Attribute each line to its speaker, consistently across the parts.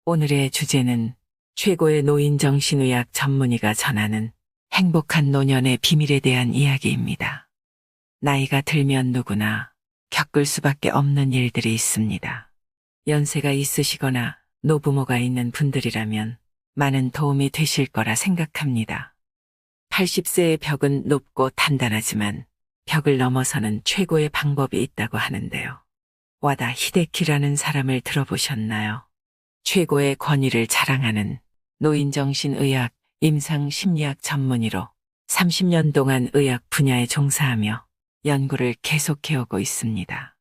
Speaker 1: 오늘의 주제는 최고의 노인정신의학 전문의가 전하는 행복한 노년의 비밀에 대한 이야기입니다. 나이가 들면 누구나 겪을 수밖에 없는 일들이 있습니다. 연세가 있으시거나 노부모가 있는 분들이라면 많은 도움이 되실 거라 생각합니다. 80세의 벽은 높고 단단하지만 벽을 넘어서는 최고의 방법이 있다고 하는데요. 와다 히데키라는 사람을 들어보셨나요? 최고의 권위를 자랑하는 노인정신의학, 임상심리학 전문의로 30년 동안 의학 분야에 종사하며 연구를 계속해오고 있습니다.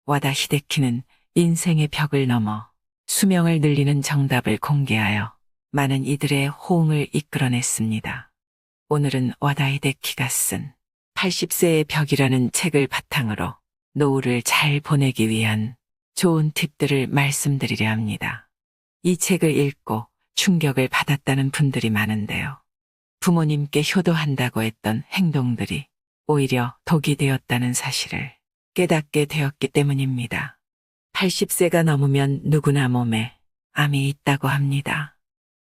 Speaker 1: 와다 히데키는 인생의 벽을 넘어 수명을 늘리는 정답을 공개하여 많은 이들의 호응을 이끌어냈습니다. 오늘은 와다 히데키가 쓴 80세의 벽이라는 책을 바탕으로 노후를 잘 보내기 위한 좋은 팁들을 말씀드리려 합니다. 이 책을 읽고 충격을 받았다는 분들이 많은데요. 부모님께 효도한다고 했던 행동들이 오히려 독이 되었다는 사실을 깨닫게 되었기 때문입니다. 80세가 넘으면 누구나 몸에 암이 있다고 합니다.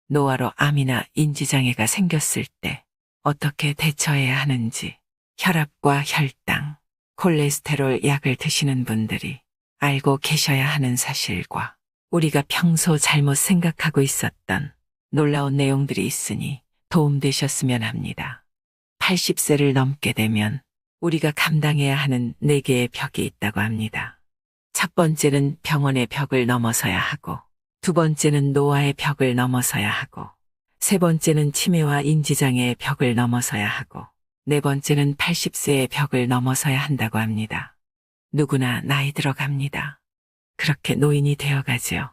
Speaker 1: 노화로 암이나 인지장애가 생겼을 때 어떻게 대처해야 하는지 혈압과 혈당, 콜레스테롤 약을 드시는 분들이 알고 계셔야 하는 사실과 우리가 평소 잘못 생각하고 있었던 놀라운 내용들이 있으니 도움되셨으면 합니다. 80세를 넘게 되면 우리가 감당해야 하는 4개의 벽이 있다고 합니다. 첫 번째는 병원의 벽을 넘어서야 하고, 두 번째는 노화의 벽을 넘어서야 하고, 세 번째는 치매와 인지장애의 벽을 넘어서야 하고, 네 번째는 80세의 벽을 넘어서야 한다고 합니다. 누구나 나이 들어갑니다. 그렇게 노인이 되어가지요.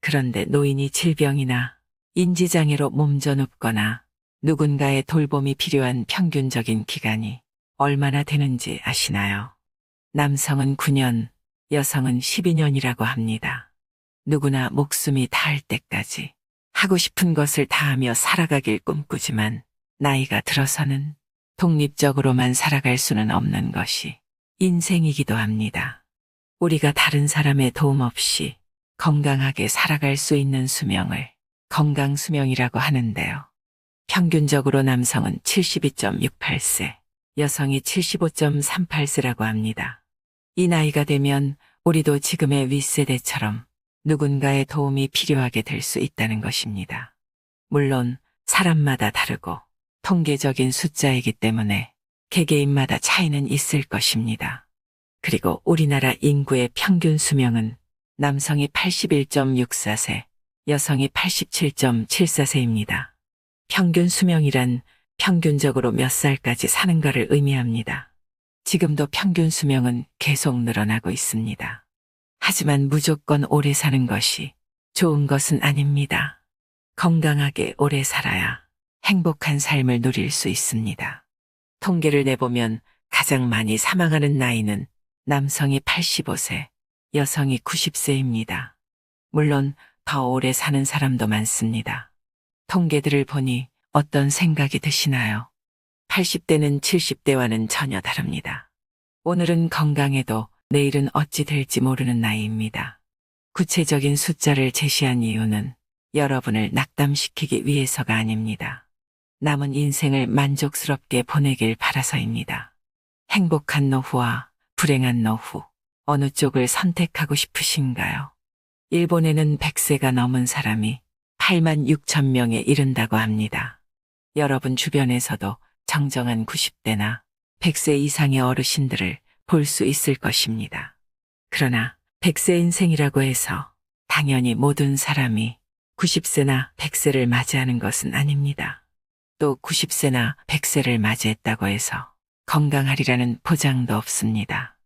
Speaker 1: 그런데 노인이 질병이나 인지장애로 몸져 눕거나 누군가의 돌봄이 필요한 평균적인 기간이 얼마나 되는지 아시나요? 남성은 9년, 여성은 12년이라고 합니다. 누구나 목숨이 닿을 때까지 하고 싶은 것을 다하며 살아가길 꿈꾸지만 나이가 들어서는 독립적으로만 살아갈 수는 없는 것이 인생이기도 합니다. 우리가 다른 사람의 도움 없이 건강하게 살아갈 수 있는 수명을 건강수명이라고 하는데요. 평균적으로 남성은 72.68세, 여성이 75.38세라고 합니다. 이 나이가 되면 우리도 지금의 윗세대처럼 누군가의 도움이 필요하게 될 수 있다는 것입니다. 물론 사람마다 다르고 통계적인 숫자이기 때문에 개개인마다 차이는 있을 것입니다. 그리고 우리나라 인구의 평균 수명은 남성이 81.64세, 여성이 87.74세입니다. 평균 수명이란 평균적으로 몇 살까지 사는 것을 의미합니다. 지금도 평균 수명은 계속 늘어나고 있습니다. 하지만 무조건 오래 사는 것이 좋은 것은 아닙니다. 건강하게 오래 살아야 행복한 삶을 누릴 수 있습니다. 통계를 내보면 가장 많이 사망하는 나이는 남성이 85세, 여성이 90세입니다. 물론 더 오래 사는 사람도 많습니다. 통계들을 보니 어떤 생각이 드시나요? 80대는 70대와는 전혀 다릅니다. 오늘은 건강해도 내일은 어찌 될지 모르는 나이입니다. 구체적인 숫자를 제시한 이유는 여러분을 낙담시키기 위해서가 아닙니다. 남은 인생을 만족스럽게 보내길 바라서입니다. 행복한 노후와 불행한 노후, 어느 쪽을 선택하고 싶으신가요? 일본에는 100세가 넘은 사람이 8만 6천 명에 이른다고 합니다. 여러분 주변에서도 정정한 90대나 100세 이상의 어르신들을 볼 수 있을 것입니다. 그러나 100세 인생이라고 해서 당연히 모든 사람이 90세나 100세를 맞이하는 것은 아닙니다. 또 90세나 100세를 맞이했다고 해서 건강하리라는 보장도 없습니다.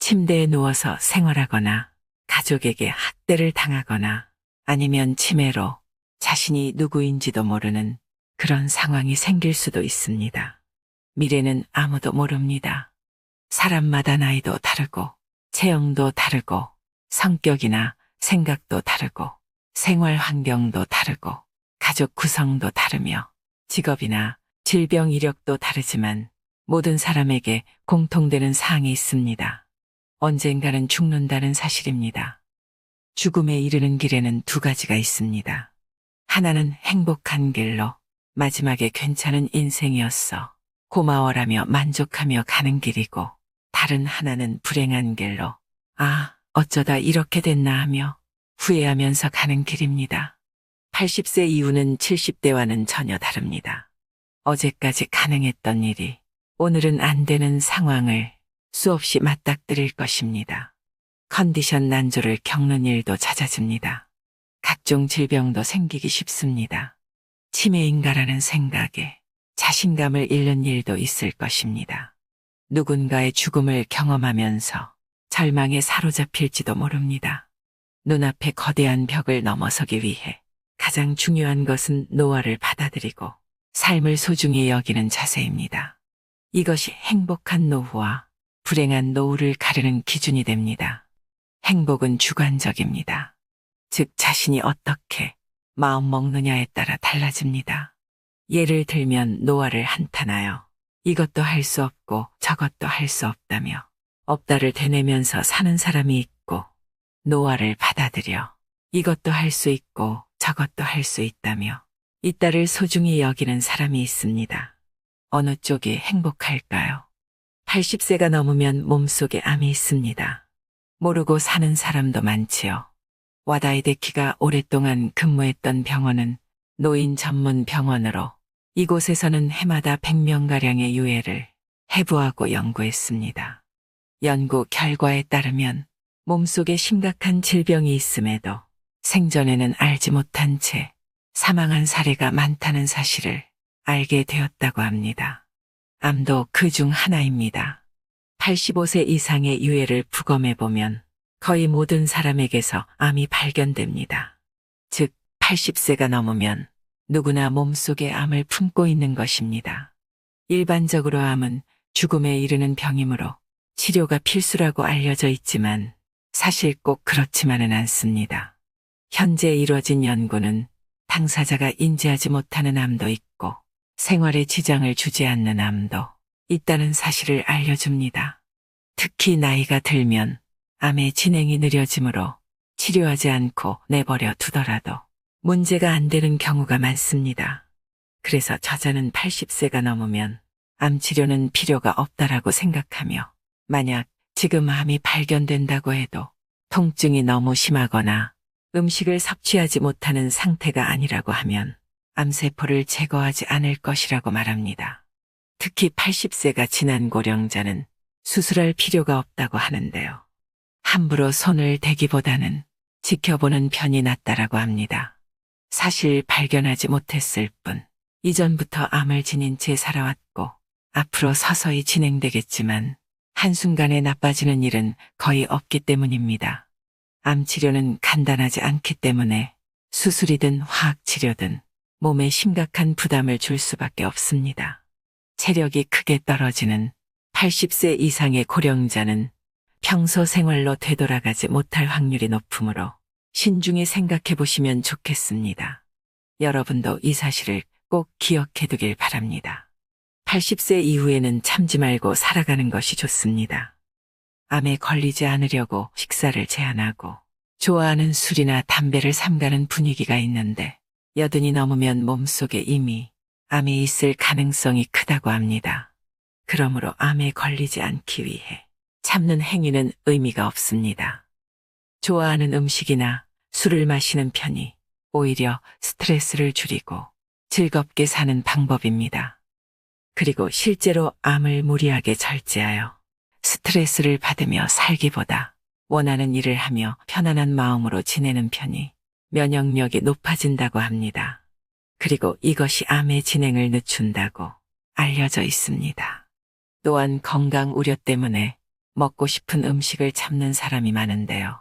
Speaker 1: 침대에 누워서 생활하거나 가족에게 학대를 당하거나 아니면 치매로 자신이 누구인지도 모르는 그런 상황이 생길 수도 있습니다. 미래는 아무도 모릅니다. 사람마다 나이도 다르고 체형도 다르고 성격이나 생각도 다르고 생활 환경도 다르고 가족 구성도 다르며 직업이나 질병 이력도 다르지만 모든 사람에게 공통되는 사항이 있습니다. 언젠가는 죽는다는 사실입니다. 죽음에 이르는 길에는 두 가지가 있습니다. 하나는 행복한 길로 마지막에 괜찮은 인생이었어 고마워라며 만족하며 가는 길이고, 다른 하나는 불행한 길로 아, 어쩌다 이렇게 됐나 하며 후회하면서 가는 길입니다. 80세 이후는 70대와는 전혀 다릅니다. 어제까지 가능했던 일이 오늘은 안 되는 상황을 수없이 맞닥뜨릴 것입니다. 컨디션 난조를 겪는 일도 잦아집니다. 각종 질병도 생기기 쉽습니다. 치매인가라는 생각에 자신감을 잃는 일도 있을 것입니다. 누군가의 죽음을 경험하면서 절망에 사로잡힐지도 모릅니다. 눈앞에 거대한 벽을 넘어서기 위해 가장 중요한 것은 노화를 받아들이고 삶을 소중히 여기는 자세입니다. 이것이 행복한 노후와 불행한 노후를 가르는 기준이 됩니다. 행복은 주관적입니다. 즉 자신이 어떻게 마음 먹느냐에 따라 달라집니다. 예를 들면 노화를 한탄하여 이것도 할 수 없고 저것도 할 수 없다며 없다를 되뇌면서 사는 사람이 있고, 노화를 받아들여 이것도 할 수 있고 저것도 할 수 있다며 있다를 소중히 여기는 사람이 있습니다. 어느 쪽이 행복할까요? 80세가 넘으면 몸속에 암이 있습니다. 모르고 사는 사람도 많지요. 와다이데키가 오랫동안 근무했던 병원은 노인 전문 병원으로 이곳에서는 해마다 100명가량의 유해를 해부하고 연구했습니다. 연구 결과에 따르면 몸속에 심각한 질병이 있음에도 생전에는 알지 못한 채 사망한 사례가 많다는 사실을 알게 되었다고 합니다. 암도 그 중 하나입니다. 85세 이상의 유해를 부검해보면 거의 모든 사람에게서 암이 발견됩니다. 즉 80세가 넘으면 누구나 몸속에 암을 품고 있는 것입니다. 일반적으로 암은 죽음에 이르는 병이므로 치료가 필수라고 알려져 있지만 사실 꼭 그렇지만은 않습니다. 현재 이루어진 연구는 당사자가 인지하지 못하는 암도 있고 생활에 지장을 주지 않는 암도 있다는 사실을 알려줍니다. 특히 나이가 들면 암의 진행이 느려지므로 치료하지 않고 내버려 두더라도 문제가 안 되는 경우가 많습니다. 그래서 저자는 80세가 넘으면 암 치료는 필요가 없다라고 생각하며, 만약 지금 암이 발견된다고 해도 통증이 너무 심하거나 음식을 섭취하지 못하는 상태가 아니라고 하면 암세포를 제거하지 않을 것이라고 말합니다. 특히 80세가 지난 고령자는 수술할 필요가 없다고 하는데요. 함부로 손을 대기보다는 지켜보는 편이 낫다라고 합니다. 사실 발견하지 못했을 뿐 이전부터 암을 지닌 채 살아왔고 앞으로 서서히 진행되겠지만 한순간에 나빠지는 일은 거의 없기 때문입니다. 암 치료는 간단하지 않기 때문에 수술이든 화학치료든 몸에 심각한 부담을 줄 수밖에 없습니다. 체력이 크게 떨어지는 80세 이상의 고령자는 평소 생활로 되돌아가지 못할 확률이 높으므로 신중히 생각해 보시면 좋겠습니다. 여러분도 이 사실을 꼭 기억해 두길 바랍니다. 80세 이후에는 참지 말고 살아가는 것이 좋습니다. 암에 걸리지 않으려고 식사를 제한하고 좋아하는 술이나 담배를 삼가는 분위기가 있는데, 여든이 넘으면 몸속에 이미 암이 있을 가능성이 크다고 합니다. 그러므로 암에 걸리지 않기 위해 참는 행위는 의미가 없습니다. 좋아하는 음식이나 술을 마시는 편이 오히려 스트레스를 줄이고 즐겁게 사는 방법입니다. 그리고 실제로 암을 무리하게 절제하여 스트레스를 받으며 살기보다 원하는 일을 하며 편안한 마음으로 지내는 편이 면역력이 높아진다고 합니다. 그리고 이것이 암의 진행을 늦춘다고 알려져 있습니다. 또한 건강 우려 때문에 먹고 싶은 음식을 참는 사람이 많은데요.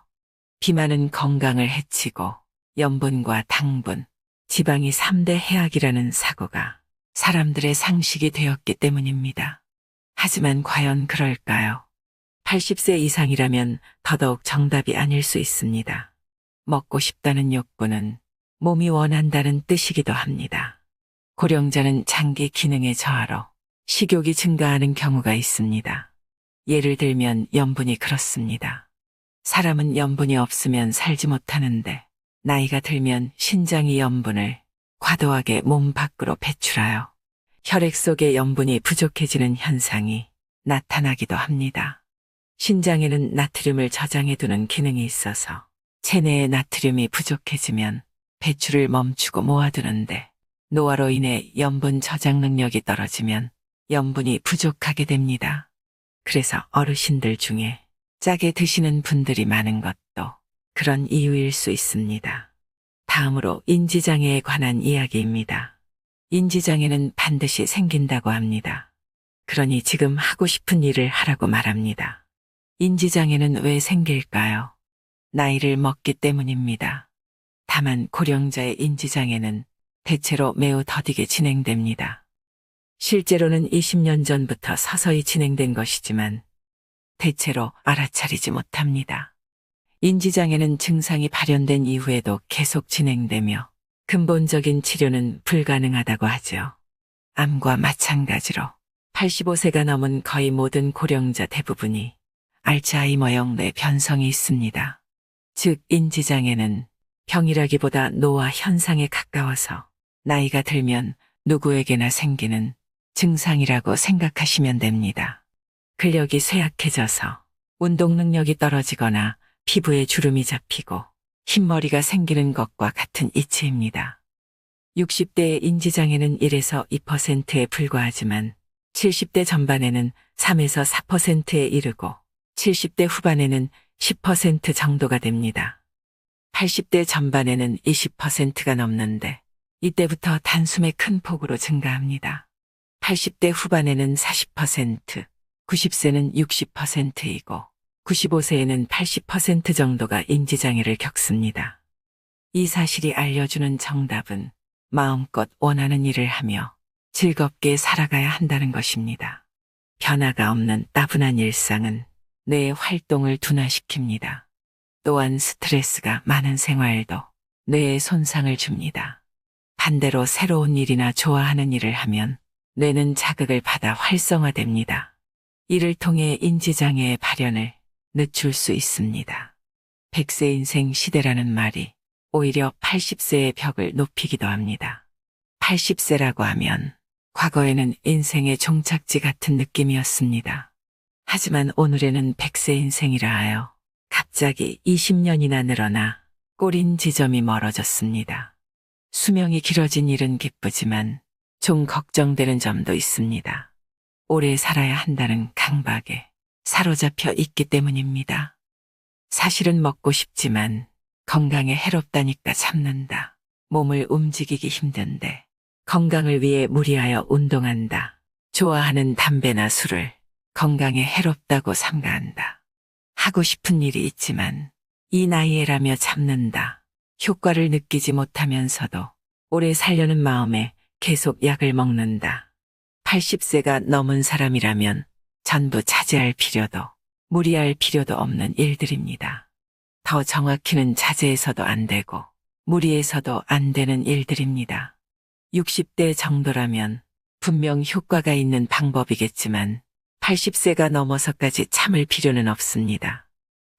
Speaker 1: 비만은 건강을 해치고 염분과 당분, 지방이 3대 해악이라는 사고가 사람들의 상식이 되었기 때문입니다. 하지만 과연 그럴까요? 80세 이상이라면 더더욱 정답이 아닐 수 있습니다. 먹고 싶다는 욕구는 몸이 원한다는 뜻이기도 합니다. 고령자는 장기 기능의 저하로 식욕이 증가하는 경우가 있습니다. 예를 들면 염분이 그렇습니다. 사람은 염분이 없으면 살지 못하는데 나이가 들면 신장이 염분을 과도하게 몸 밖으로 배출하여 혈액 속에 염분이 부족해지는 현상이 나타나기도 합니다. 신장에는 나트륨을 저장해두는 기능이 있어서 체내에 나트륨이 부족해지면 배출을 멈추고 모아두는데 노화로 인해 염분 저장 능력이 떨어지면 염분이 부족하게 됩니다. 그래서 어르신들 중에 짜게 드시는 분들이 많은 것도 그런 이유일 수 있습니다. 다음으로 인지장애에 관한 이야기입니다. 인지장애는 반드시 생긴다고 합니다. 그러니 지금 하고 싶은 일을 하라고 말합니다. 인지장애는 왜 생길까요? 나이를 먹기 때문입니다. 다만 고령자의 인지장애는 대체로 매우 더디게 진행됩니다. 실제로는 20년 전부터 서서히 진행된 것이지만 대체로 알아차리지 못합니다. 인지장애는 증상이 발현된 이후에도 계속 진행되며 근본적인 치료는 불가능하다고 하죠. 암과 마찬가지로 85세가 넘은 거의 모든 고령자 대부분이 알츠하이머형 뇌 변성이 있습니다. 즉 인지장애는 병이라기보다 노화 현상에 가까워서 나이가 들면 누구에게나 생기는 증상이라고 생각하시면 됩니다. 근력이 쇠약해져서 운동 능력이 떨어지거나 피부에 주름이 잡히고 흰머리가 생기는 것과 같은 이치입니다. 60대의 인지장애는 1에서 2%에 불과하지만 70대 전반에는 3에서 4%에 이르고 70대 후반에는 10% 정도가 됩니다. 80대 전반에는 20%가 넘는데 이때부터 단숨에 큰 폭으로 증가합니다. 80대 후반에는 40%, 90세는 60%이고 95세에는 80% 정도가 인지장애를 겪습니다. 이 사실이 알려주는 정답은 마음껏 원하는 일을 하며 즐겁게 살아가야 한다는 것입니다. 변화가 없는 따분한 일상은 뇌의 활동을 둔화시킵니다. 또한 스트레스가 많은 생활도 뇌에 손상을 줍니다. 반대로 새로운 일이나 좋아하는 일을 하면 뇌는 자극을 받아 활성화됩니다. 이를 통해 인지장애의 발현을 늦출 수 있습니다. 100세 인생 시대라는 말이 오히려 80세의 벽을 높이기도 합니다. 80세라고 하면 과거에는 인생의 종착지 같은 느낌이었습니다. 하지만 오늘에는 100세 인생이라 하여 갑자기 20년이나 늘어나 꼬린 지점이 멀어졌습니다. 수명이 길어진 일은 기쁘지만 좀 걱정되는 점도 있습니다. 오래 살아야 한다는 강박에 사로잡혀 있기 때문입니다. 사실은 먹고 싶지만 건강에 해롭다니까 참는다. 몸을 움직이기 힘든데 건강을 위해 무리하여 운동한다. 좋아하는 담배나 술을 건강에 해롭다고 삼가한다. 하고 싶은 일이 있지만 이 나이에라며 참는다. 효과를 느끼지 못하면서도 오래 살려는 마음에 계속 약을 먹는다. 80세가 넘은 사람이라면 전부 자제할 필요도 무리할 필요도 없는 일들입니다. 더 정확히는 자제해서도 안 되고 무리해서도 안 되는 일들입니다. 60대 정도라면 분명 효과가 있는 방법이겠지만 80세가 넘어서까지 참을 필요는 없습니다.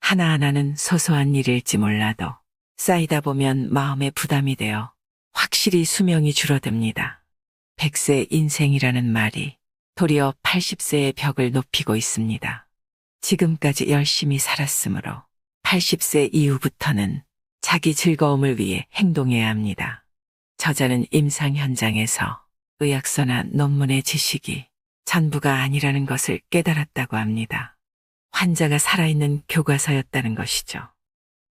Speaker 1: 하나하나는 소소한 일일지 몰라도 쌓이다 보면 마음에 부담이 되어 확실히 수명이 줄어듭니다. 100세 인생이라는 말이 도리어 80세의 벽을 높이고 있습니다. 지금까지 열심히 살았으므로 80세 이후부터는 자기 즐거움을 위해 행동해야 합니다. 저자는 임상 현장에서 의학서나 논문의 지식이 전부가 아니라는 것을 깨달았다고 합니다. 환자가 살아있는 교과서였다는 것이죠.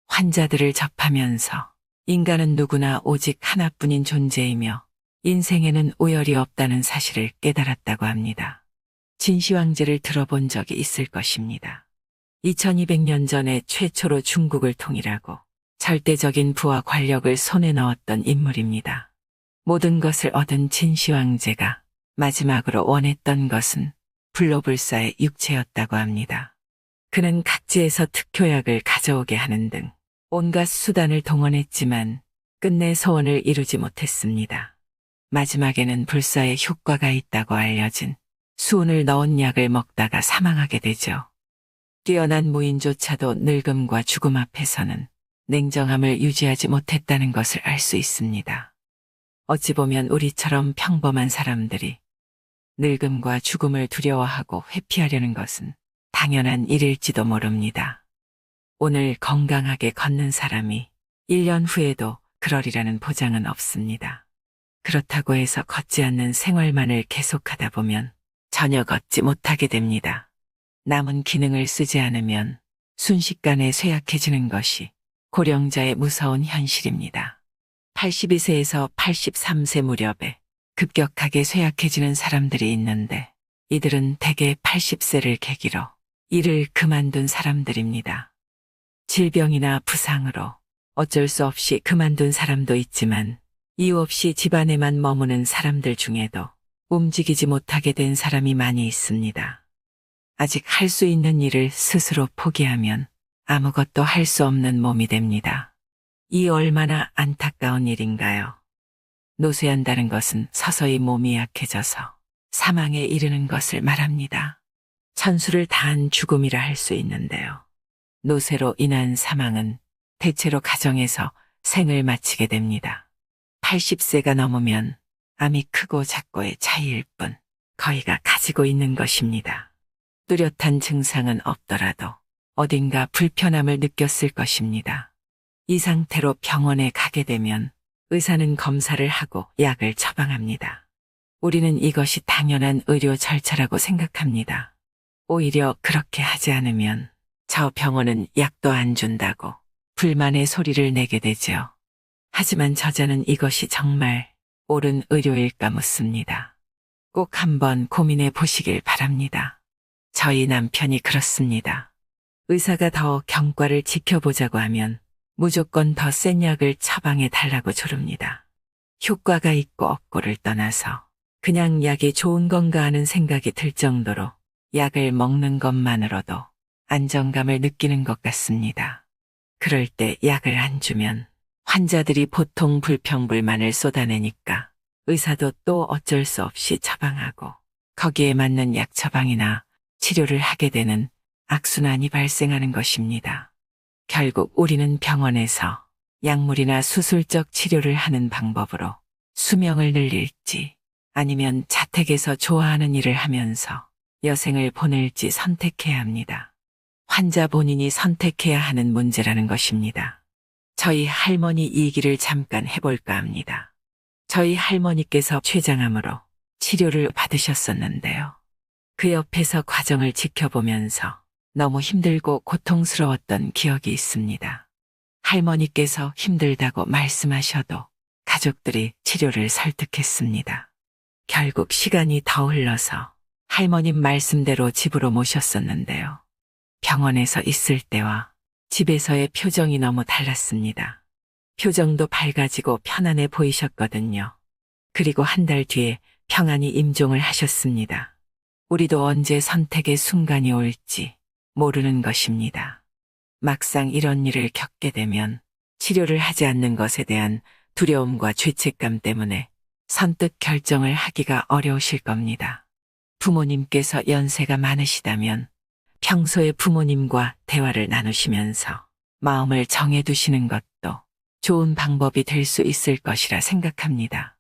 Speaker 1: 환자들을 접하면서 인간은 누구나 오직 하나뿐인 존재이며 인생에는 우열이 없다는 사실을 깨달았다고 합니다. 진시황제를 들어본 적이 있을 것입니다. 2200년 전에 최초로 중국을 통일하고 절대적인 부와 권력을 손에 넣었던 인물입니다. 모든 것을 얻은 진시황제가 마지막으로 원했던 것은 불로불사의 육체였다고 합니다. 그는 각지에서 특효약을 가져오게 하는 등 온갖 수단을 동원했지만 끝내 소원을 이루지 못했습니다. 마지막에는 불사의 효과가 있다고 알려진 수은을 넣은 약을 먹다가 사망하게 되죠. 뛰어난 무인조차도 늙음과 죽음 앞에서는 냉정함을 유지하지 못했다는 것을 알 수 있습니다. 어찌 보면 우리처럼 평범한 사람들이 늙음과 죽음을 두려워하고 회피하려는 것은 당연한 일일지도 모릅니다. 오늘 건강하게 걷는 사람이 1년 후에도 그러리라는 보장은 없습니다. 그렇다고 해서 걷지 않는 생활만을 계속하다 보면 전혀 걷지 못하게 됩니다. 남은 기능을 쓰지 않으면 순식간에 쇠약해지는 것이 고령자의 무서운 현실입니다. 82세에서 83세 무렵에 급격하게 쇠약해지는 사람들이 있는데 이들은 대개 80세를 계기로 일을 그만둔 사람들입니다. 질병이나 부상으로 어쩔 수 없이 그만둔 사람도 있지만 이유 없이 집안에만 머무는 사람들 중에도 움직이지 못하게 된 사람이 많이 있습니다. 아직 할 수 있는 일을 스스로 포기하면 아무것도 할 수 없는 몸이 됩니다. 이 얼마나 안타까운 일인가요? 노쇠한다는 것은 서서히 몸이 약해져서 사망에 이르는 것을 말합니다. 천수를 다한 죽음이라 할 수 있는데요. 노쇠로 인한 사망은 대체로 가정에서 생을 마치게 됩니다. 80세가 넘으면 암이 크고 작고의 차이일 뿐 거의가 가지고 있는 것입니다. 뚜렷한 증상은 없더라도 어딘가 불편함을 느꼈을 것입니다. 이 상태로 병원에 가게 되면 의사는 검사를 하고 약을 처방합니다. 우리는 이것이 당연한 의료 절차라고 생각합니다. 오히려 그렇게 하지 않으면 저 병원은 약도 안 준다고 불만의 소리를 내게 되죠. 하지만 저자는 이것이 정말 옳은 의료일까 묻습니다. 꼭 한번 고민해 보시길 바랍니다. 저희 남편이 그렇습니다. 의사가 더 경과를 지켜보자고 하면 무조건 더 센 약을 처방해 달라고 조릅니다. 효과가 있고 없고를 떠나서 그냥 약이 좋은 건가 하는 생각이 들 정도로 약을 먹는 것만으로도 안정감을 느끼는 것 같습니다. 그럴 때 약을 안 주면 환자들이 보통 불평불만을 쏟아내니까 의사도 또 어쩔 수 없이 처방하고 거기에 맞는 약 처방이나 치료를 하게 되는 악순환이 발생하는 것입니다. 결국 우리는 병원에서 약물이나 수술적 치료를 하는 방법으로 수명을 늘릴지 아니면 자택에서 좋아하는 일을 하면서 여생을 보낼지 선택해야 합니다. 환자 본인이 선택해야 하는 문제라는 것입니다. 저희 할머니 얘기를 잠깐 해볼까 합니다. 저희 할머니께서 췌장암으로 치료를 받으셨었는데요. 그 옆에서 과정을 지켜보면서 너무 힘들고 고통스러웠던 기억이 있습니다. 할머니께서 힘들다고 말씀하셔도 가족들이 치료를 설득했습니다. 결국 시간이 더 흘러서 할머님 말씀대로 집으로 모셨었는데요. 병원에서 있을 때와 집에서의 표정이 너무 달랐습니다. 표정도 밝아지고 편안해 보이셨거든요. 그리고 한 달 뒤에 평안히 임종을 하셨습니다. 우리도 언제 선택의 순간이 올지 모르는 것입니다. 막상 이런 일을 겪게 되면 치료를 하지 않는 것에 대한 두려움과 죄책감 때문에 선뜻 결정을 하기가 어려우실 겁니다. 부모님께서 연세가 많으시다면 평소에 부모님과 대화를 나누시면서 마음을 정해두시는 것도 좋은 방법이 될 수 있을 것이라 생각합니다.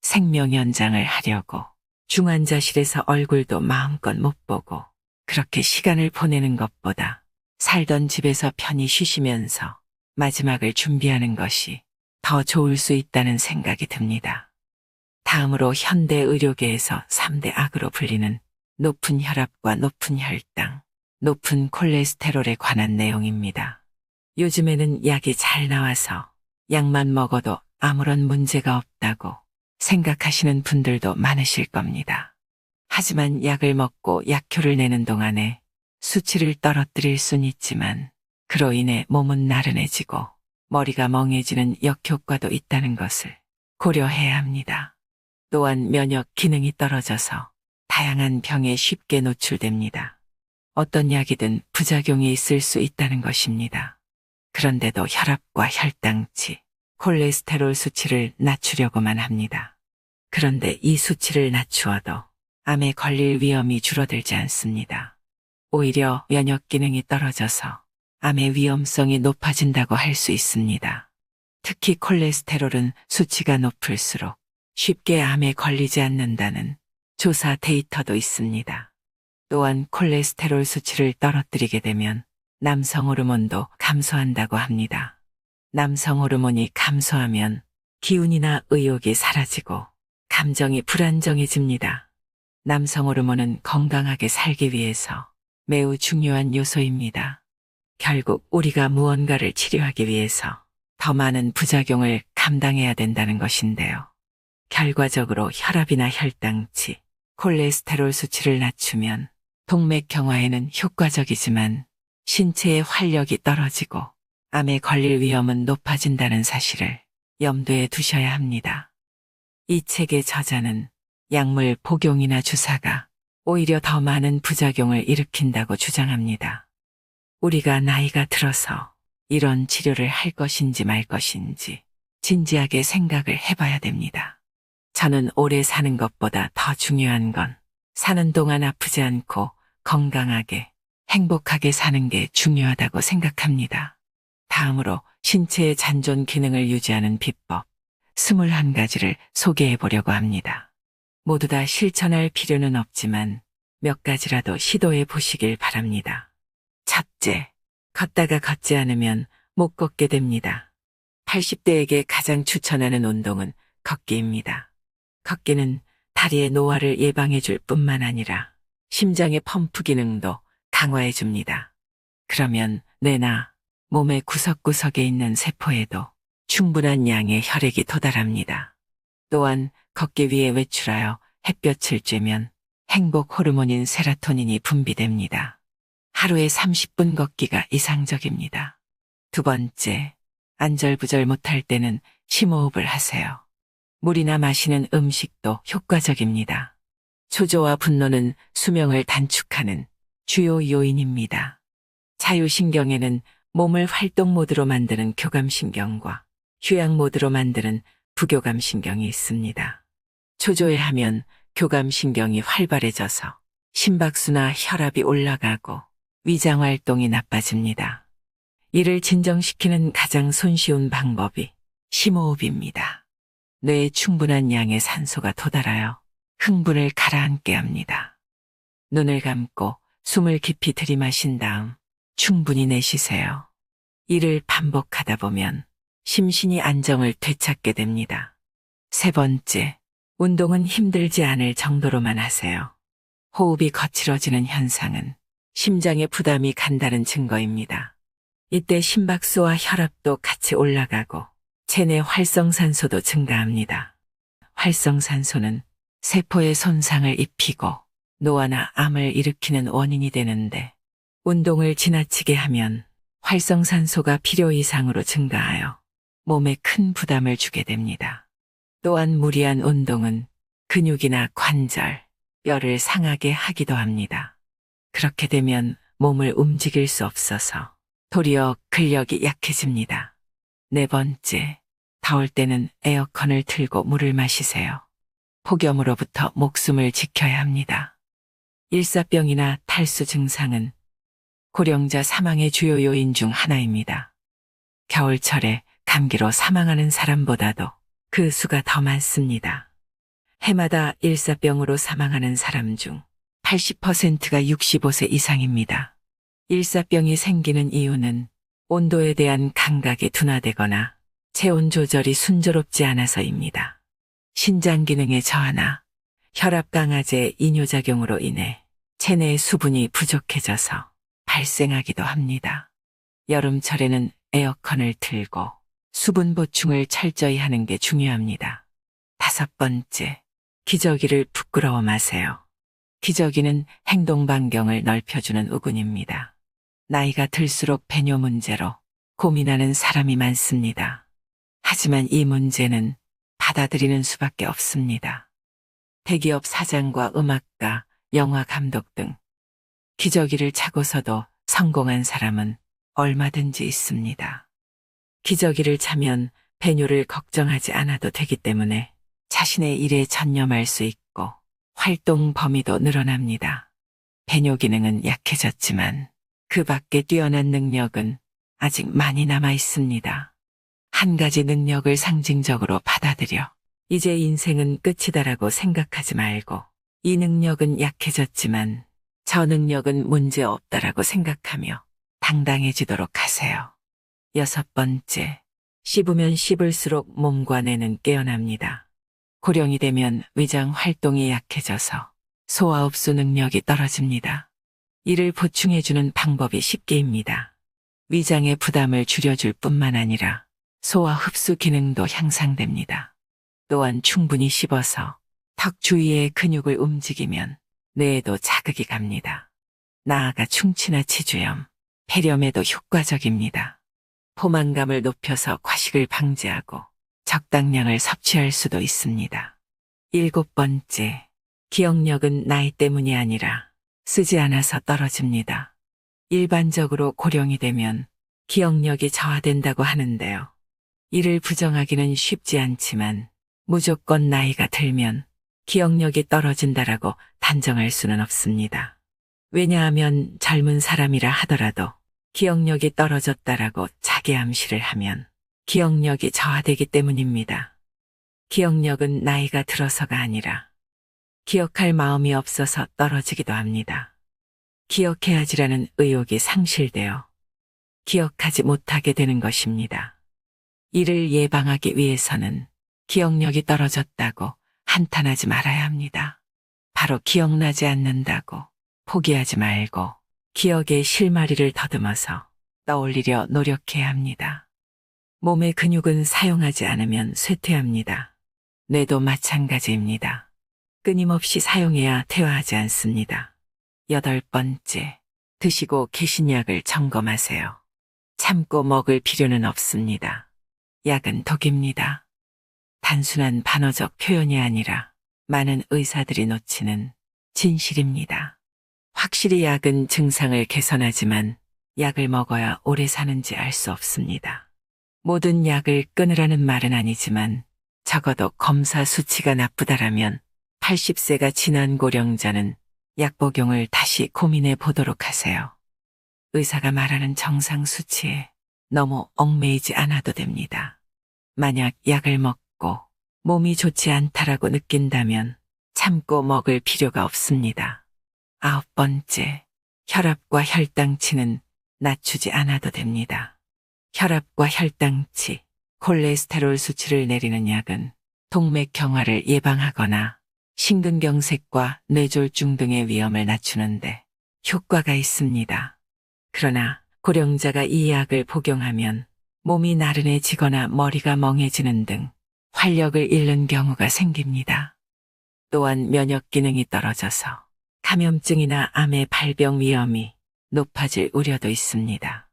Speaker 1: 생명 연장을 하려고 중환자실에서 얼굴도 마음껏 못 보고 그렇게 시간을 보내는 것보다 살던 집에서 편히 쉬시면서 마지막을 준비하는 것이 더 좋을 수 있다는 생각이 듭니다. 다음으로 현대 의료계에서 3대 악으로 불리는 높은 혈압과 높은 혈당, 높은 콜레스테롤에 관한 내용입니다. 요즘에는 약이 잘 나와서 약만 먹어도 아무런 문제가 없다고 생각하시는 분들도 많으실 겁니다. 하지만 약을 먹고 약효를 내는 동안에 수치를 떨어뜨릴 순 있지만 그로 인해 몸은 나른해지고 머리가 멍해지는 역효과도 있다는 것을 고려해야 합니다. 또한 면역 기능이 떨어져서 다양한 병에 쉽게 노출됩니다. 어떤 약이든 부작용이 있을 수 있다는 것입니다. 그런데도 혈압과 혈당치, 콜레스테롤 수치를 낮추려고만 합니다. 그런데 이 수치를 낮추어도 암에 걸릴 위험이 줄어들지 않습니다. 오히려 면역 기능이 떨어져서 암의 위험성이 높아진다고 할 수 있습니다. 특히 콜레스테롤은 수치가 높을수록 쉽게 암에 걸리지 않는다는 조사 데이터도 있습니다. 또한 콜레스테롤 수치를 떨어뜨리게 되면 남성 호르몬도 감소한다고 합니다. 남성 호르몬이 감소하면 기운이나 의욕이 사라지고 감정이 불안정해집니다. 남성 호르몬은 건강하게 살기 위해서 매우 중요한 요소입니다. 결국 우리가 무언가를 치료하기 위해서 더 많은 부작용을 감당해야 된다는 것인데요. 결과적으로 혈압이나 혈당치, 콜레스테롤 수치를 낮추면 동맥경화에는 효과적이지만 신체의 활력이 떨어지고 암에 걸릴 위험은 높아진다는 사실을 염두에 두셔야 합니다. 이 책의 저자는 약물 복용이나 주사가 오히려 더 많은 부작용을 일으킨다고 주장합니다. 우리가 나이가 들어서 이런 치료를 할 것인지 말 것인지 진지하게 생각을 해봐야 됩니다. 저는 오래 사는 것보다 더 중요한 건 사는 동안 아프지 않고 건강하게 행복하게 사는 게 중요하다고 생각합니다. 다음으로 신체의 잔존 기능을 유지하는 비법 21가지를 소개해 보려고 합니다. 모두 다 실천할 필요는 없지만 몇 가지라도 시도해 보시길 바랍니다. 첫째, 걷다가 걷지 않으면 못 걷게 됩니다. 80대에게 가장 추천하는 운동은 걷기입니다. 걷기는 다리의 노화를 예방해 줄 뿐만 아니라 심장의 펌프 기능도 강화해 줍니다. 그러면 뇌나 몸의 구석구석에 있는 세포에도 충분한 양의 혈액이 도달합니다. 또한 걷기 위해 외출하여 햇볕을 쬐면 행복 호르몬인 세로토닌이 분비됩니다. 하루에 30분 걷기가 이상적입니다. 두 번째, 안절부절 못할 때는 심호흡을 하세요. 물이나 마시는 음식도 효과적입니다. 초조와 분노는 수명을 단축하는 주요 요인입니다. 자율신경에는 몸을 활동 모드로 만드는 교감신경과 휴양 모드로 만드는 부교감신경이 있습니다. 초조해하면 교감신경이 활발해져서 심박수나 혈압이 올라가고 위장활동이 나빠집니다. 이를 진정시키는 가장 손쉬운 방법이 심호흡입니다. 뇌에 충분한 양의 산소가 도달하여 흥분을 가라앉게 합니다. 눈을 감고 숨을 깊이 들이마신 다음 충분히 내쉬세요. 이를 반복하다 보면 심신이 안정을 되찾게 됩니다. 세 번째, 운동은 힘들지 않을 정도로만 하세요. 호흡이 거칠어지는 현상은 심장에 부담이 간다는 증거입니다. 이때 심박수와 혈압도 같이 올라가고 체내 활성산소도 증가합니다. 활성산소는 세포에 손상을 입히고 노화나 암을 일으키는 원인이 되는데 운동을 지나치게 하면 활성산소가 필요 이상으로 증가하여 몸에 큰 부담을 주게 됩니다. 또한 무리한 운동은 근육이나 관절, 뼈를 상하게 하기도 합니다. 그렇게 되면 몸을 움직일 수 없어서 도리어 근력이 약해집니다. 네 번째, 더울 때는 에어컨을 틀고 물을 마시세요. 폭염으로부터 목숨을 지켜야 합니다. 일사병이나 탈수 증상은 고령자 사망의 주요 요인 중 하나입니다. 겨울철에 감기로 사망하는 사람보다도 그 수가 더 많습니다. 해마다 일사병으로 사망하는 사람 중 80%가 65세 이상입니다. 일사병이 생기는 이유는 온도에 대한 감각이 둔화되거나 체온 조절이 순조롭지 않아서입니다. 신장 기능의 저하나 혈압 강화제 이뇨작용으로 인해 체내의 수분이 부족해져서 발생하기도 합니다. 여름철에는 에어컨을 틀고 수분 보충을 철저히 하는 게 중요합니다. 다섯 번째, 기저귀를 부끄러워 마세요. 기저귀는 행동 반경을 넓혀주는 우군입니다. 나이가 들수록 배뇨 문제로 고민하는 사람이 많습니다. 하지만 이 문제는 받아들이는 수밖에 없습니다. 대기업 사장과 음악가, 영화 감독 등 기저귀를 차고서도 성공한 사람은 얼마든지 있습니다. 기저귀를 차면 배뇨를 걱정하지 않아도 되기 때문에 자신의 일에 전념할 수 있고 활동 범위도 늘어납니다. 배뇨 기능은 약해졌지만 그 밖에 뛰어난 능력은 아직 많이 남아 있습니다. 한 가지 능력을 상징적으로 받아들여 이제 인생은 끝이다라고 생각하지 말고 이 능력은 약해졌지만 저 능력은 문제 없다라고 생각하며 당당해지도록 하세요. 6번째, 씹으면 씹을수록 몸과 뇌는 깨어납니다. 고령이 되면 위장 활동이 약해져서 소화 흡수 능력이 떨어집니다. 이를 보충해주는 방법이 쉽게입니다. 위장의 부담을 줄여줄 뿐만 아니라 소화 흡수 기능도 향상됩니다. 또한 충분히 씹어서 턱 주위의 근육을 움직이면 뇌에도 자극이 갑니다. 나아가 충치나 치주염, 폐렴에도 효과적입니다. 포만감을 높여서 과식을 방지하고 적당량을 섭취할 수도 있습니다. 7번째, 기억력은 나이 때문이 아니라 쓰지 않아서 떨어집니다. 일반적으로 고령이 되면 기억력이 저하된다고 하는데요. 이를 부정하기는 쉽지 않지만 무조건 나이가 들면 기억력이 떨어진다라고 단정할 수는 없습니다. 왜냐하면 젊은 사람이라 하더라도 기억력이 떨어졌다라고 자기암시를 하면 기억력이 저하되기 때문입니다. 기억력은 나이가 들어서가 아니라 기억할 마음이 없어서 떨어지기도 합니다. 기억해야지라는 의욕이 상실되어 기억하지 못하게 되는 것입니다. 이를 예방하기 위해서는 기억력이 떨어졌다고 한탄하지 말아야 합니다. 바로 기억나지 않는다고 포기하지 말고 기억의 실마리를 더듬어서 떠올리려 노력해야 합니다. 몸의 근육은 사용하지 않으면 쇠퇴합니다. 뇌도 마찬가지입니다. 끊임없이 사용해야 퇴화하지 않습니다. 8번째, 드시고 계신 약을 점검하세요. 참고 먹을 필요는 없습니다. 약은 독입니다. 단순한 반어적 표현이 아니라 많은 의사들이 놓치는 진실입니다. 확실히 약은 증상을 개선하지만 약을 먹어야 오래 사는지 알 수 없습니다. 모든 약을 끊으라는 말은 아니지만 적어도 검사 수치가 나쁘다라면 80세가 지난 고령자는 약 복용을 다시 고민해 보도록 하세요. 의사가 말하는 정상 수치에 너무 얽매이지 않아도 됩니다. 만약 약을 먹고 몸이 좋지 않다라고 느낀다면 참고 먹을 필요가 없습니다. 9번째, 혈압과 혈당치는 낮추지 않아도 됩니다. 혈압과 혈당치, 콜레스테롤 수치를 내리는 약은 동맥경화를 예방하거나 심근경색과 뇌졸중 등의 위험을 낮추는데 효과가 있습니다. 그러나 고령자가 이 약을 복용하면 몸이 나른해지거나 머리가 멍해지는 등 활력을 잃는 경우가 생깁니다. 또한 면역 기능이 떨어져서 감염증이나 암의 발병 위험이 높아질 우려도 있습니다.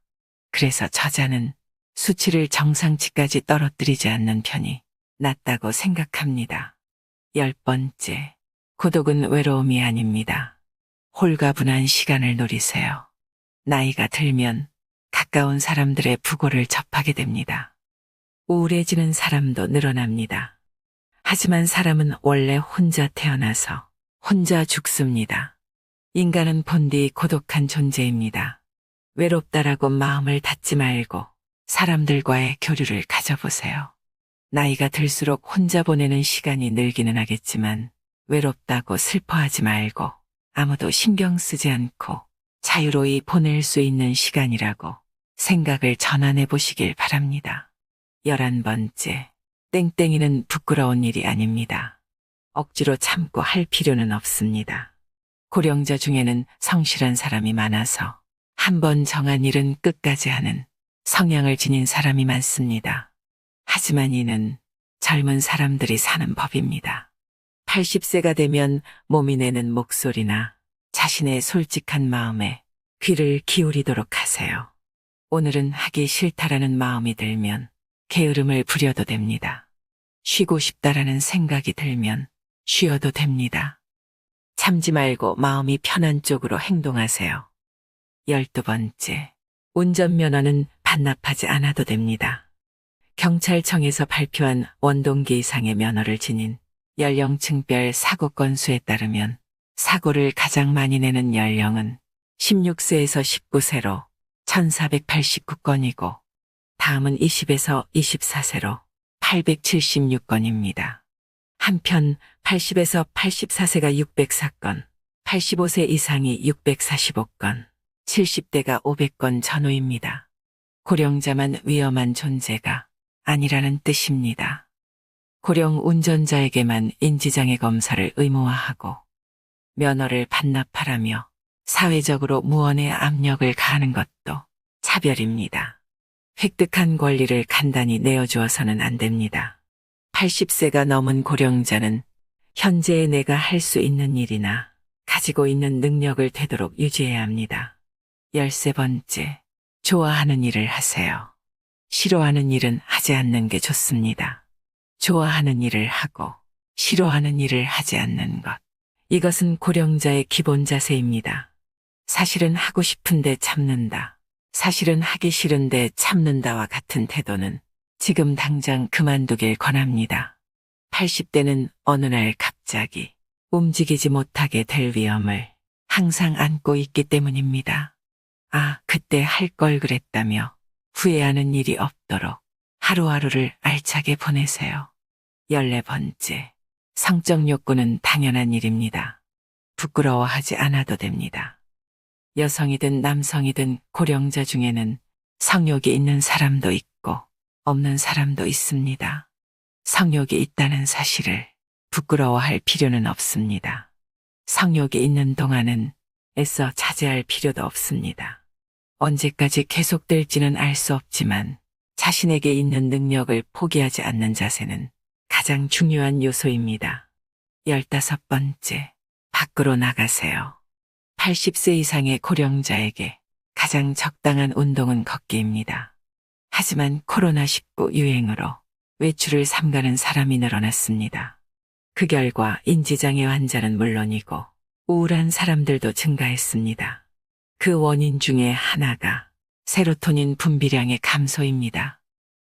Speaker 1: 그래서 저자는 수치를 정상치까지 떨어뜨리지 않는 편이 낫다고 생각합니다. 10번째, 고독은 외로움이 아닙니다. 홀가분한 시간을 누리세요. 나이가 들면 가까운 사람들의 부고를 접하게 됩니다. 우울해지는 사람도 늘어납니다. 하지만 사람은 원래 혼자 태어나서 혼자 죽습니다. 인간은 본디 고독한 존재입니다. 외롭다라고 마음을 닫지 말고 사람들과의 교류를 가져보세요. 나이가 들수록 혼자 보내는 시간이 늘기는 하겠지만 외롭다고 슬퍼하지 말고 아무도 신경 쓰지 않고 자유로이 보낼 수 있는 시간이라고 생각을 전환해 보시길 바랍니다. 11번째, 땡땡이는 부끄러운 일이 아닙니다. 억지로 참고 할 필요는 없습니다. 고령자 중에는 성실한 사람이 많아서 한 번 정한 일은 끝까지 하는 성향을 지닌 사람이 많습니다. 하지만 이는 젊은 사람들이 사는 법입니다. 80세가 되면 몸이 내는 목소리나 자신의 솔직한 마음에 귀를 기울이도록 하세요. 오늘은 하기 싫다라는 마음이 들면 게으름을 부려도 됩니다. 쉬고 싶다라는 생각이 들면 쉬어도 됩니다. 참지 말고 마음이 편한 쪽으로 행동하세요. 12번째, 운전면허는 반납하지 않아도 됩니다. 경찰청에서 발표한 원동기 이상의 면허를 지닌 연령층별 사고 건수에 따르면 사고를 가장 많이 내는 연령은 16세에서 19세로 1489건이고 다음은 20에서 24세로 876건입니다. 한편 80에서 84세가 604건, 85세 이상이 645건, 70대가 500건 전후입니다. 고령자만 위험한 존재가 아니라는 뜻입니다. 고령 운전자에게만 인지장애 검사를 의무화하고 면허를 반납하라며 사회적으로 무언의 압력을 가하는 것도 차별입니다. 획득한 권리를 간단히 내어주어서는 안 됩니다. 80세가 넘은 고령자는 현재의 내가 할 수 있는 일이나 가지고 있는 능력을 되도록 유지해야 합니다. 13번째, 좋아하는 일을 하세요. 싫어하는 일은 하지 않는 게 좋습니다. 좋아하는 일을 하고 싫어하는 일을 하지 않는 것. 이것은 고령자의 기본 자세입니다. 사실은 하고 싶은데 참는다. 사실은 하기 싫은데 참는다와 같은 태도는 지금 당장 그만두길 권합니다. 80대는 어느 날 갑자기 움직이지 못하게 될 위험을 항상 안고 있기 때문입니다. 아, 그때 할 걸 그랬다며 후회하는 일이 없도록 하루하루를 알차게 보내세요. 14번째, 성적 욕구는 당연한 일입니다. 부끄러워하지 않아도 됩니다. 여성이든 남성이든 고령자 중에는 성욕이 있는 사람도 있고 없는 사람도 있습니다. 성욕이 있다는 사실을 부끄러워할 필요는 없습니다. 성욕이 있는 동안은 애써 자제할 필요도 없습니다. 언제까지 계속될지는 알 수 없지만 자신에게 있는 능력을 포기하지 않는 자세는 가장 중요한 요소입니다. 15번째, 밖으로 나가세요. 80세 이상의 고령자에게 가장 적당한 운동은 걷기입니다. 하지만 코로나19 유행으로 외출을 삼가는 사람이 늘어났습니다. 그 결과 인지장애 환자는 물론이고 우울한 사람들도 증가했습니다. 그 원인 중에 하나가 세로토닌 분비량의 감소입니다.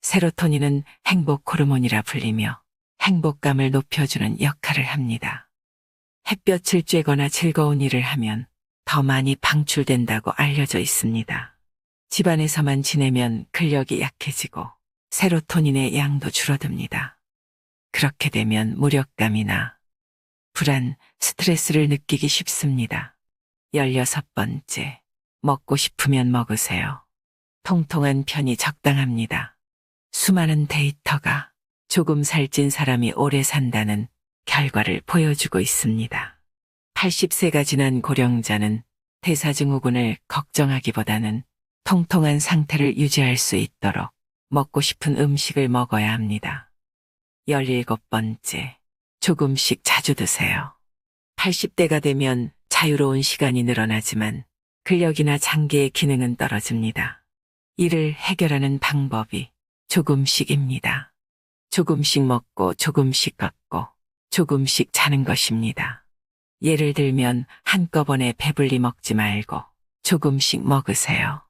Speaker 1: 세로토닌은 행복 호르몬이라 불리며 행복감을 높여주는 역할을 합니다. 햇볕을 쬐거나 즐거운 일을 하면 더 많이 방출된다고 알려져 있습니다. 집안에서만 지내면 근력이 약해지고 세로토닌의 양도 줄어듭니다. 그렇게 되면 무력감이나 불안, 스트레스를 느끼기 쉽습니다. 16번째, 먹고 싶으면 먹으세요. 통통한 편이 적당합니다. 수많은 데이터가 조금 살찐 사람이 오래 산다는 결과를 보여주고 있습니다. 80세가 지난 고령자는 대사증후군을 걱정하기보다는 통통한 상태를 유지할 수 있도록 먹고 싶은 음식을 먹어야 합니다. 17번째, 조금씩 자주 드세요. 80대가 되면 자유로운 시간이 늘어나지만 근력이나 장기의 기능은 떨어집니다. 이를 해결하는 방법이 조금씩입니다. 조금씩 먹고 조금씩 걷고 조금씩 자는 것입니다. 예를 들면 한꺼번에 배불리 먹지 말고 조금씩 먹으세요.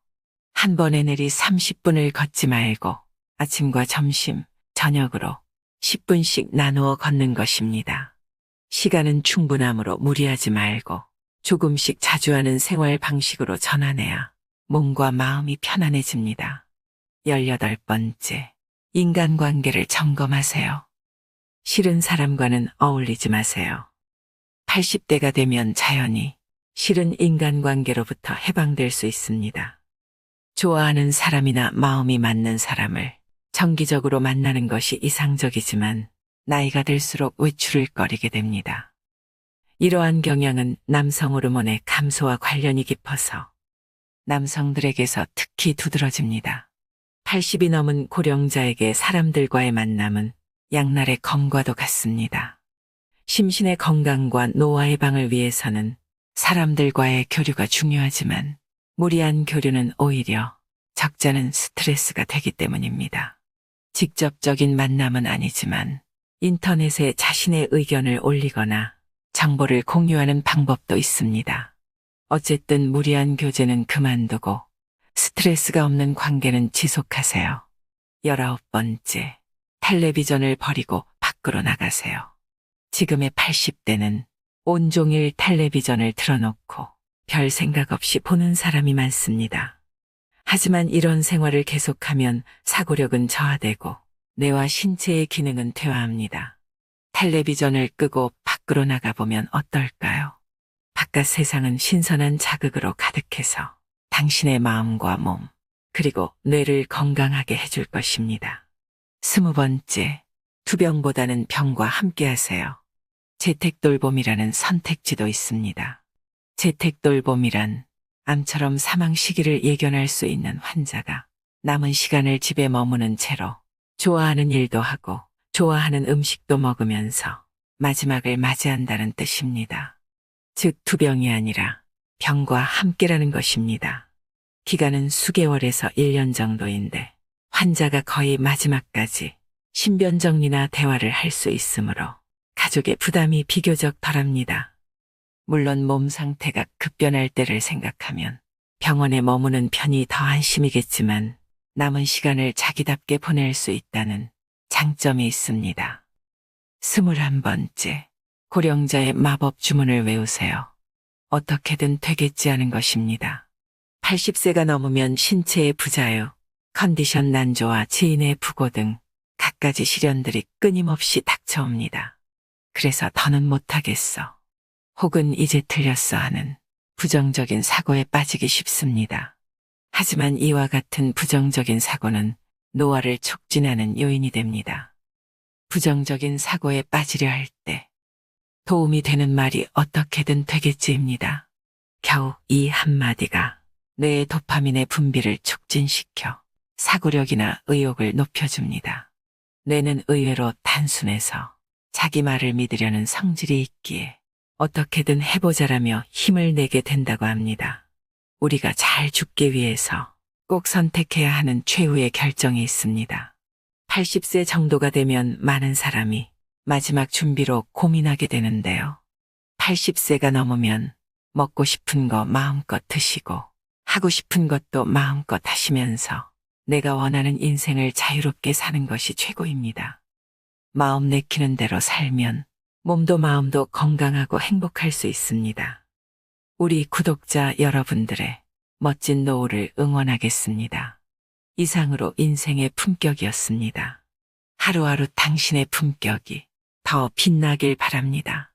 Speaker 1: 한 번에 내리 30분을 걷지 말고 아침과 점심, 저녁으로 10분씩 나누어 걷는 것입니다. 시간은 충분하므로 무리하지 말고 조금씩 자주 하는 생활 방식으로 전환해야 몸과 마음이 편안해집니다. 18번째, 인간관계를 점검하세요. 싫은 사람과는 어울리지 마세요. 80대가 되면 자연히 싫은 인간관계로부터 해방될 수 있습니다. 좋아하는 사람이나 마음이 맞는 사람을 정기적으로 만나는 것이 이상적이지만 나이가 들수록 외출을 꺼리게 됩니다. 이러한 경향은 남성 호르몬의 감소와 관련이 깊어서 남성들에게서 특히 두드러집니다. 80이 넘은 고령자에게 사람들과의 만남은 양날의 검과도 같습니다. 심신의 건강과 노화 예방을 위해서는 사람들과의 교류가 중요하지만 무리한 교류는 오히려 적잖은 스트레스가 되기 때문입니다. 직접적인 만남은 아니지만 인터넷에 자신의 의견을 올리거나 정보를 공유하는 방법도 있습니다. 어쨌든 무리한 교제는 그만두고 스트레스가 없는 관계는 지속하세요. 19번째, 텔레비전을 버리고 밖으로 나가세요. 지금의 80대는 온종일 텔레비전을 틀어놓고 별 생각 없이 보는 사람이 많습니다. 하지만 이런 생활을 계속하면 사고력은 저하되고 뇌와 신체의 기능은 퇴화합니다. 텔레비전을 끄고 밖으로 나가보면 어떨까요? 바깥 세상은 신선한 자극으로 가득해서 당신의 마음과 몸, 그리고 뇌를 건강하게 해줄 것입니다. 20번째, 투병보다는 병과 함께 하세요. 재택돌봄이라는 선택지도 있습니다. 재택돌봄이란 암처럼 사망 시기를 예견할 수 있는 환자가 남은 시간을 집에 머무는 채로 좋아하는 일도 하고 좋아하는 음식도 먹으면서 마지막을 맞이한다는 뜻입니다. 즉 투병이 아니라 병과 함께라는 것입니다. 기간은 수개월에서 1년 정도인데 환자가 거의 마지막까지 신변정리나 대화를 할 수 있으므로 가족의 부담이 비교적 덜합니다. 물론 몸 상태가 급변할 때를 생각하면 병원에 머무는 편이 더 안심이겠지만 남은 시간을 자기답게 보낼 수 있다는 장점이 있습니다. 21번째, 고령자의 마법 주문을 외우세요. 어떻게든 되겠지 하는 것입니다. 80세가 넘으면 신체의 부자유, 컨디션 난조와 지인의 부고 등 갖가지 시련들이 끊임없이 닥쳐옵니다. 그래서 더는 못하겠어. 혹은 이제 틀렸어 하는 부정적인 사고에 빠지기 쉽습니다. 하지만 이와 같은 부정적인 사고는 노화를 촉진하는 요인이 됩니다. 부정적인 사고에 빠지려 할 때 도움이 되는 말이 어떻게든 되겠지입니다. 겨우 이 한마디가 뇌의 도파민의 분비를 촉진시켜 사고력이나 의욕을 높여줍니다. 뇌는 의외로 단순해서 자기 말을 믿으려는 성질이 있기에 어떻게든 해보자라며 힘을 내게 된다고 합니다. 우리가 잘 죽기 위해서 꼭 선택해야 하는 최후의 결정이 있습니다. 80세 정도가 되면 많은 사람이 마지막 준비로 고민하게 되는데요. 80세가 넘으면 먹고 싶은 거 마음껏 드시고 하고 싶은 것도 마음껏 하시면서 내가 원하는 인생을 자유롭게 사는 것이 최고입니다. 마음 내키는 대로 살면 몸도 마음도 건강하고 행복할 수 있습니다. 우리 구독자 여러분들의 멋진 노후를 응원하겠습니다. 이상으로 인생의 품격이었습니다. 하루하루 당신의 품격이 더 빛나길 바랍니다.